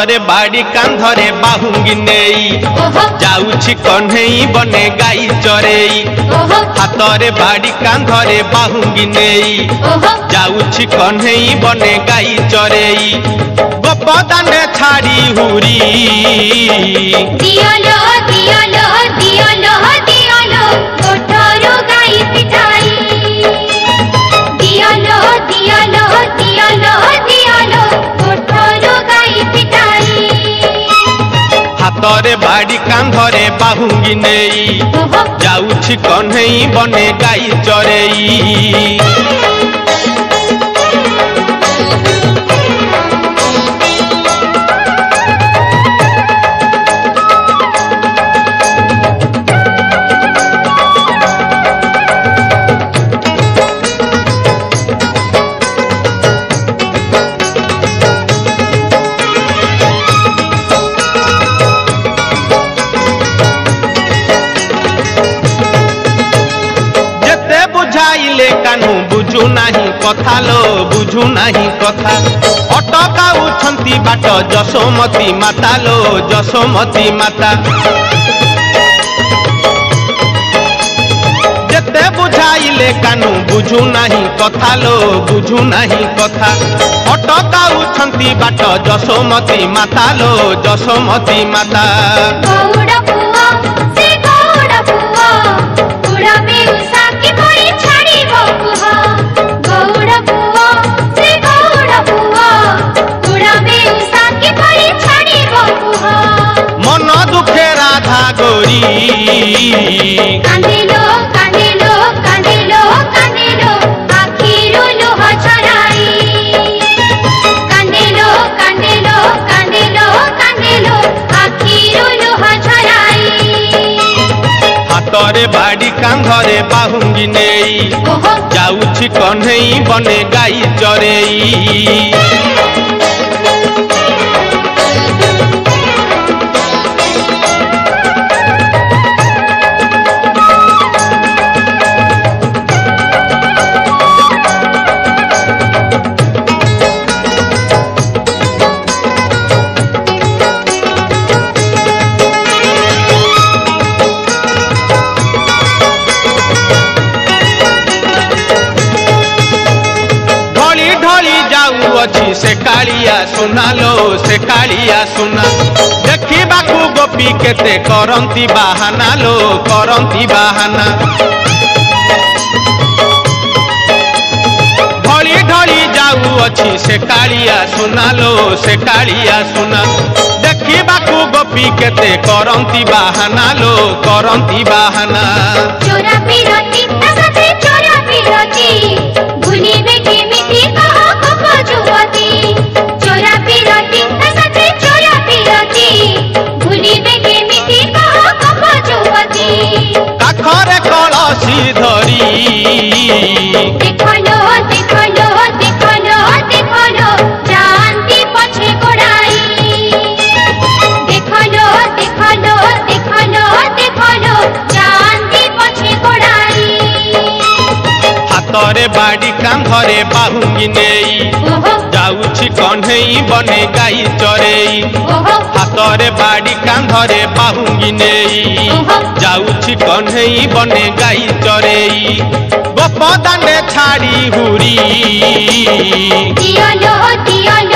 हातरे बाड़ी कांधरे बाहुंगी नेई जाउछि कन्हई बने गाई चरेई हातरे बाड़ी कांधरे बाहुंगी नेई जाउछि कन्हई बने गाई चरेई गोपदाने छाड़ी हुरी दियालो दियालो दियालो दियालो कोठरो गाई पिटाई दियालो दियालो दियालो दियालो कोठरो गाई पिटाई हातरे बाड़ी कांधरे बाहुंगी नेई जाउछि कन्हई बने गाई चरेई कानू बुझू नहीं कथा लो बुझू नहीं कथा अटकाउछंती बाट जशोमती माता लो जशोमती माता जेते बुझाइले कानू बुझू नहीं कथा लो बुझू नहीं कथा अटकाउछंती बाट जशोमती माता लो जशोमती माता गौड़ा पुआ से गौड़ा पुआ पुरा बेउसा की बड़ी छाड़ी बकुहा गौड़ा पुआ से गौड़ा पुआ पुरा बेउसा की बड़ी छाड़ी बकुहा मन दुखे राधा गोरी कांदेलो कांदेलो कांदेलो कांदेलो आखिरो लोहा छराई कांदेलो कांदेलो कांदेलो कांदेलो आखिरो लोहा छराई हातरे बाड़ी कांधरे बाहुंगी नेई जाउछि कन्हई बने गाई चरेई अच्छी से कालिया सुना लो से कालिया सुना देखिबाकू गोपी केते करंती बाहाना लो करंती बाहाना ढली ढली जाऊ अच्छी से कालिया सुना लो से कालिया सुना देखिबाकू गोपी केते करंती बाहाना लो करंती बाहाना चोरा पिरती तसते चोरा पिरती भूलिबे केमिति कहा कपा जुवती चोरा पिरती तसते चोरा पिरती भूलिबे केमिति कहा कपा जुवती काखरे कलसी धरी देखलो देखलो देखलो देखलो जानती पछे गोड़ाई देखलो देखलो देखलो देखलो जानती पछे गोड़ाई हातरे बाड़ी कांधरे बाहुंगी नेई जाउछि कन्हई बने गाई चरेई हातरे बाड़ी कांधरे बाहुंगी नेई जाउछि कन्हई बने गाई चरेई गोपदाने छाड़ी हुरी दियालो दियालो